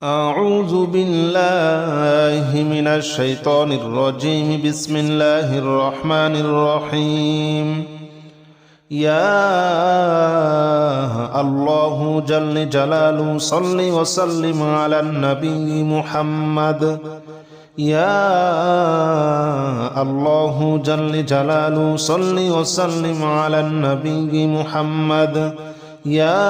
أعوذ بالله من الشيطان الرجيم. بسم الله الرحمن الرحيم. يا الله جل جلاله صل وسلم على النبي محمد. يا الله جل جلاله صل وسلم على النبي محمد. يا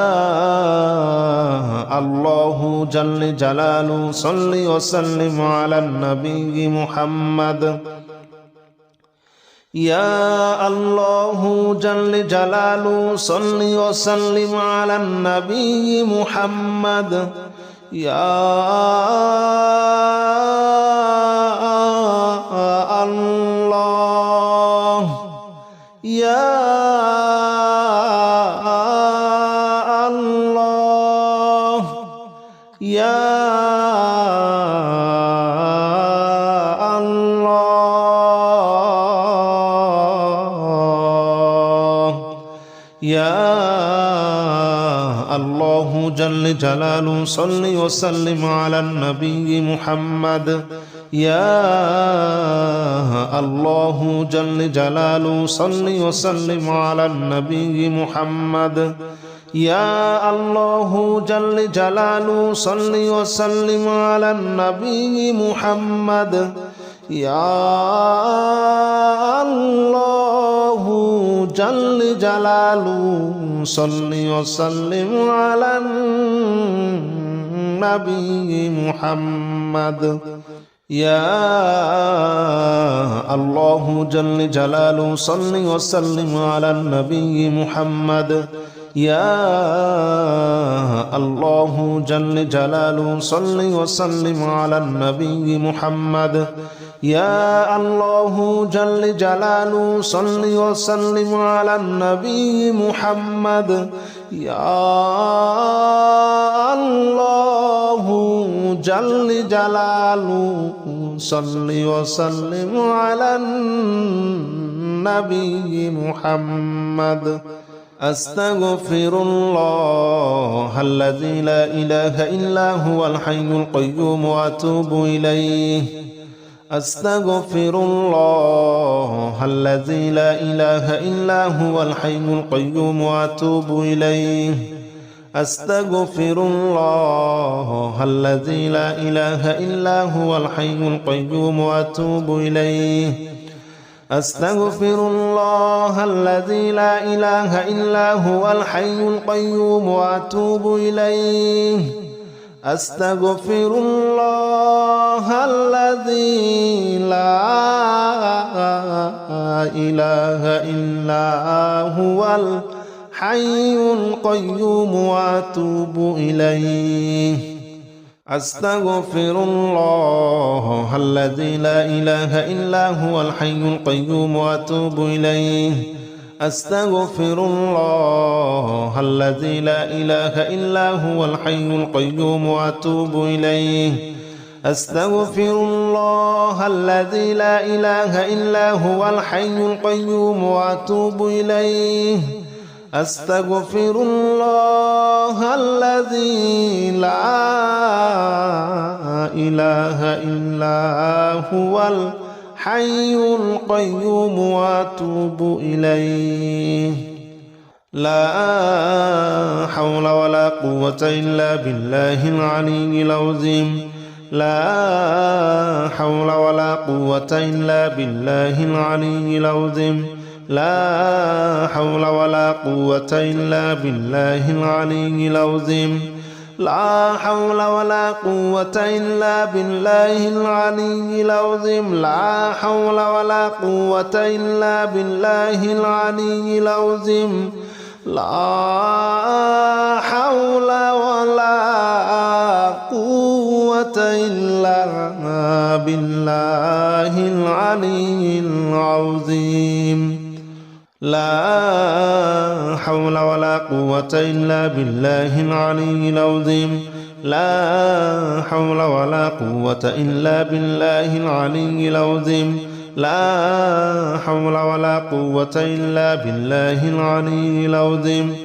الله جل جلاله صل وسلم على النبي محمد. يا الله جل جلاله صل وسلم على النبي محمد. يا الله يا يا الله يا الله جل جلاله صل وسلم على النبي محمد. يا الله جل جلاله صل وسلم على النبي محمد. يا الله جل جلاله صل وسلم على النبي محمد. يا الله جل جلاله صل وسلم على النبي محمد. يا الله جل جلاله صل وسلم على النبي محمد. يا الله جل جلاله صل وسلم على النبي محمد. يا الله جل جلاله صل وسلم على النبي محمد. يا الله جل جلاله صل وسلم على النبي محمد. أستغفر الله الذي لا إله إلا هو الحي القيوم وأتوب إليه. أستغفر الله الذي لا إله إلا هو الحي القيوم وأتوب إليه. أستغفر الله الذي لا إله إلا هو الحي القيوم وأتوب إليه. أستغفر الله الذي لا إله إلا هو الحي القيوم وأتوب إليه. أستغفر الله الذي لا إله إلا هو الحي القيوم وأتوب إليه. أستغفر الله الذي لا إله إلا هو الحي القيوم وأتوب إليه. أستغفر الله الذي لا إله إلا هو الحي القيوم وأتوب إليه. أستغفر الله الذي لا إله إلا هو الحي القيوم وأتوب إليه. أستغفر الله الذي لا إله إلا هو الحي القيوم وأتوب إليه. لا حول ولا قوة إلا بالله العلي العظيم. لا حول ولا قوة إلا بالله العلي العظيم. لا حول ولا قوة إلا بالله العلي العظيم. لا حول ولا قوة إلا بالله العلي العظيم. لا حول ولا قوة إلا بالله العلي العظيم. لا حول ولا قوة إلا بالله العلي العظيم. لا حول ولا قوة إلا بالله العلي العظيم. لا حول ولا قوة إلا بالله العلي العظيم. لا حول ولا قوة إلا بالله العلي العظيم.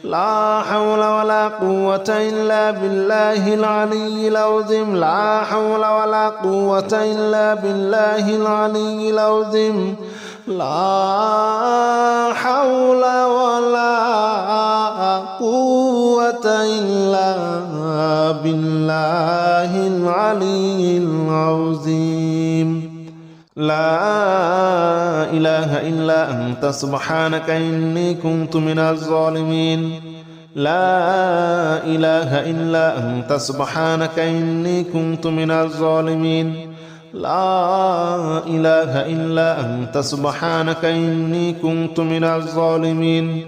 لا حول ولا قوة إلا بالله العلي العظيم لا حول ولا قوة إلا بالله العلي العظيم لا حول ولا قوة إلا بالله العلي العظيم لا إله إلا أنت سبحانك إني كنت من الظالمين لا إله إلا أنت سبحانك إني كنت من الظالمين لا إله إلا أنت سبحانك إني كنت من الظالمين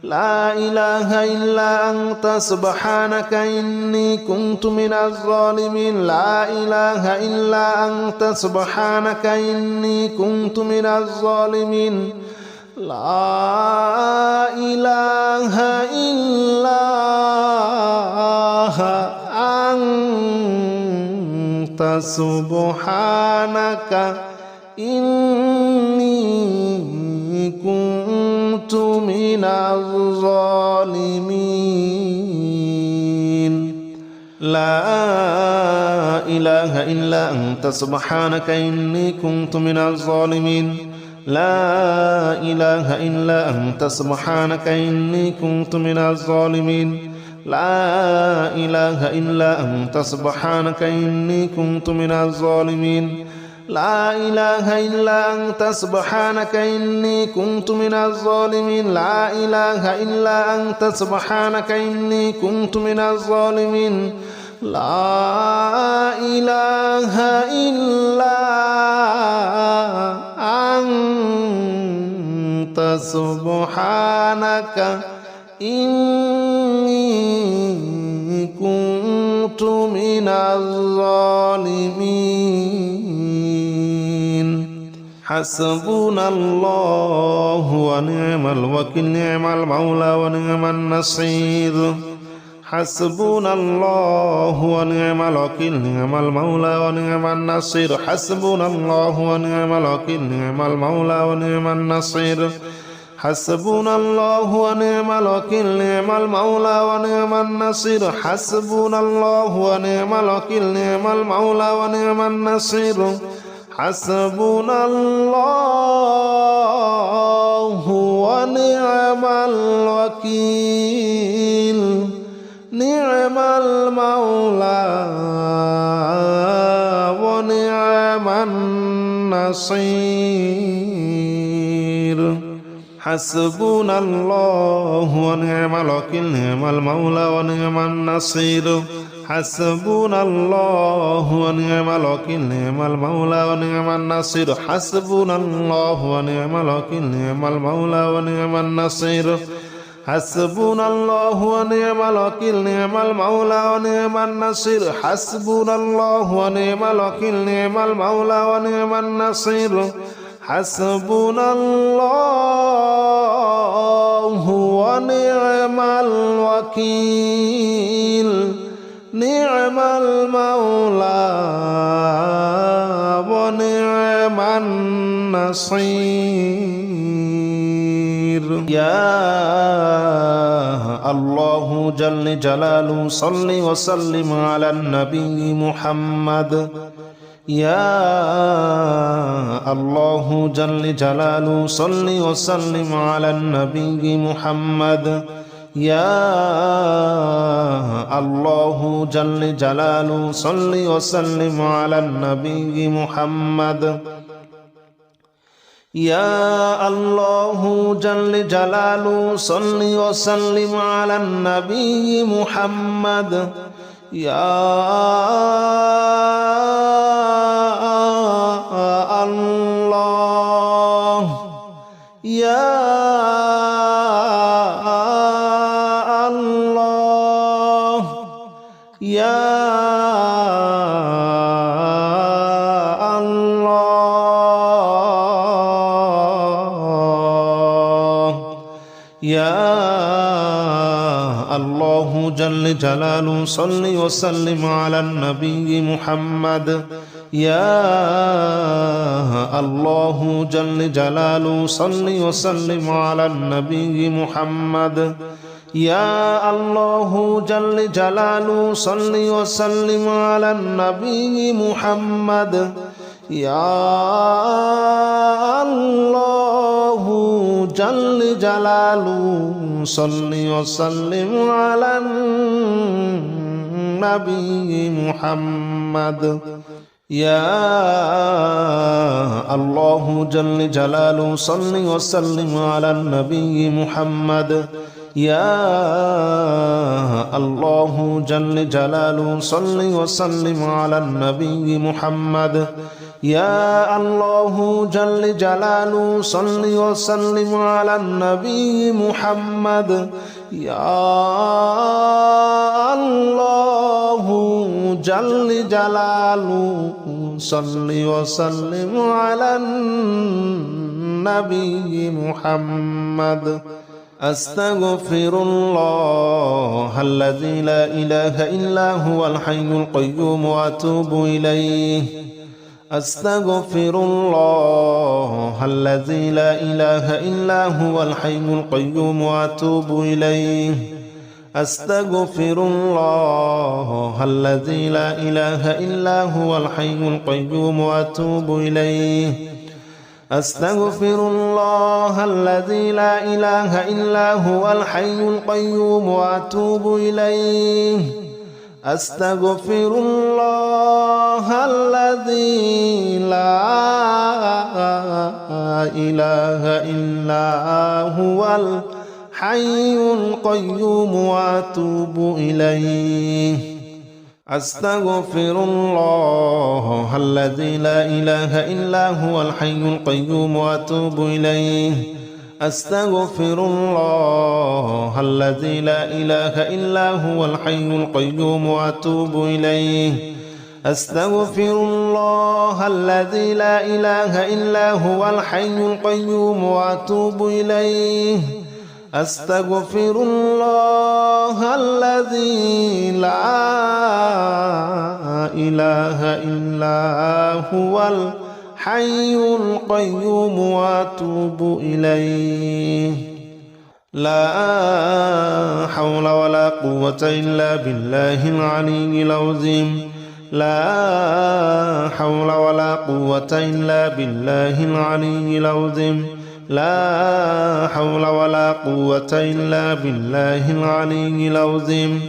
لا إله إلا أنت سبحانك إني كنت من الظالمين لا إله إلا أنت سبحانك إني كنت من الظالمين لا إله إلا أنت سبحانك إني كنت من الظالمين لا إله إلا أنت سبحانك إني كنت من الظالمين لا إله إلا أنت سبحانك إني كنت من الظالمين لا إله إلا أنت سبحانك إني كنت من الظالمين لا إله إلا أنت سبحانك إني كنت من الظالمين لا إله إلا أنت سبحانك إني كنت من الظالمين لا إله إلا أنت سبحانك إني كنت من الظالمين حسبنا الله ونعم الوكيل نعم المولى ونعم النصير حسبنا الله ونعم الوكيل نعم المولى ونعم النصير حسبنا الله ونعم الوكيل نعم المولى ونعم النصير حسبنا الله ونعم الوكيل نعم المولى ونعم النصير حسبنا الله ونعم الوكيل نعم المولى ونعم النصير حسبنا الله ونعم الوكيل نعم المولى ونعم النصير حسبنا الله ونعم الوكيل نعم المولى ونعم النصير حسبنا الله ونعم الوكيل نعم المولى ونعم النصير حسبنا الله ونعم الوكيل نعم المولى ونعم النصير حسبنا الله ونعم الوكيل نعم المولى ونعم النصير حسبنا الله ونعم الوكيل نعم المولى ونعم النصير حسبنا الله ونعم الوكيل نعم المولى ونعم النصير يا الله جل جلاله صل وسلم على النبي محمد يا الله جل جلاله صل وسلم على النبي محمد يا الله جل جلاله صل وسلم على النبي محمد يا الله جل جلاله صل وسلم على النبي محمد يا الله يا الله يا الله يا الله جل جلاله صل وسلم على النبي محمد يا الله جل جلاله صل وسلم على النبي محمد يا الله جل جلاله صل وسلم على النبي محمد يا الله جل جلاله صل وسلم على النبي محمد يا الله جل جلاله صل وسلم على النبي محمد يا الله جل جلاله صل وسلم على النبي محمد يا الله جل جلاله صل وسلم على النبي محمد يا الله جل جلاله صل وسلم على النبي محمد أستغفر الله الذي لا إله إلا هو الحي القيوم وأتوب إليه أستغفر الله الذي لا إله إلا هو الحي القيوم وأتوب إليه أستغفر الله الذي لا إله إلا هو الحي القيوم وأتوب إليه أستغفر الله الذي لا إله إلا هو الحي القيوم وأتوب إليه أستغفر الله الذي لا إله إلا هو الحي القيوم وأتوب إليه أستغفر الله الذي لا إله إلا هو الحي القيوم وأتوب إليه أستغفر الله الذي لا إله إلا هو الحي القيوم وأتوب إليه أستغفر الله الذي لا إله إلا هو الحي القيوم وأتوب إليه أستغفر الله الذي لا إله إلا هو الحي القيوم وأتوب إليه لا حول ولا قوة إلا بالله العلي العظيم لا حول ولا قوة إلا بالله العلي العظيم لا حول ولا قوة إلا بالله العلي العظيم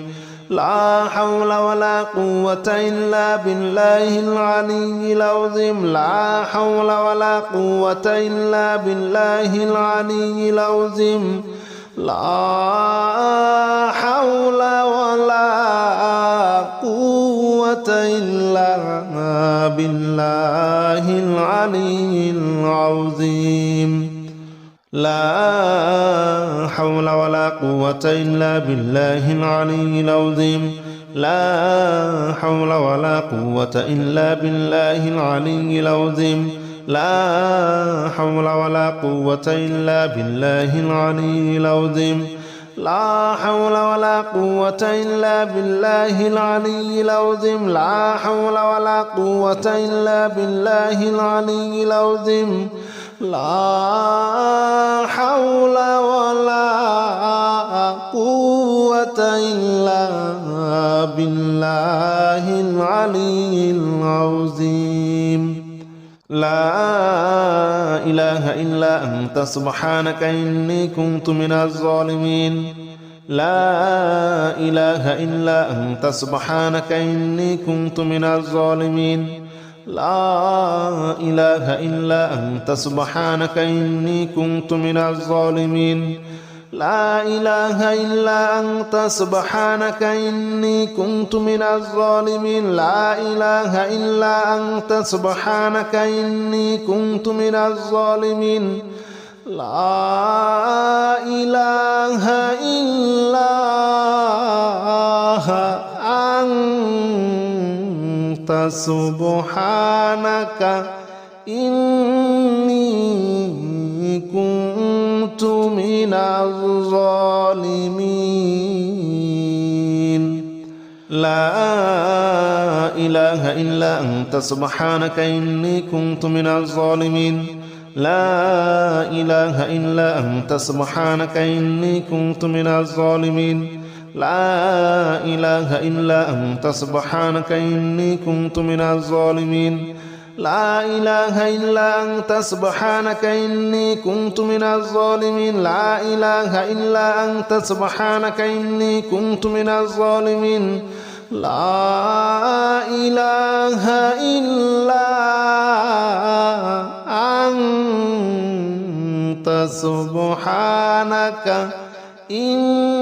لا حول ولا قوة إلا بالله العلي العظيم لا حول ولا قوة إلا بالله العلي العظيم لا حول ولا قوة إلا بالله العلي العظيم لا حول ولا قوة إلا بالله العلي العظيم لا حول ولا قوة إلا بالله العلي العظيم لا حول ولا قوة إلا بالله العلي العظيم لا حول ولا قوة إلا بالله العلي العظيم لا حول ولا قوة إلا بالله العلي العظيم لا حول ولا قوة إلا بالله العلي العظيم لا إله إلا أنت سبحانك إني كنت من الظالمين لا إله إلا أنت سبحانك إني كنت من الظالمين لا إله إلا أنت سبحانك إني كنت من الظالمين لا إله إلا أنت سبحانك إني كنت من الظالمين لا إله إلا أنت سبحانك إني كنت من الظالمين لا إله إلا أنت سبحانك إني كنت من الظالمين لا إله إلا أنت سبحانك إني كنت من الظالمين لا إله إلا أنت سبحانك إني كنت من الظالمين لا إله إلا أنت سبحانك إني كنت من الظالمين لا إله إلا أنت سبحانك إني كنت من الظالمين لا إله إلا أنت سبحانك إني كنت من الظالمين لا إله إلا أنت سبحانك إني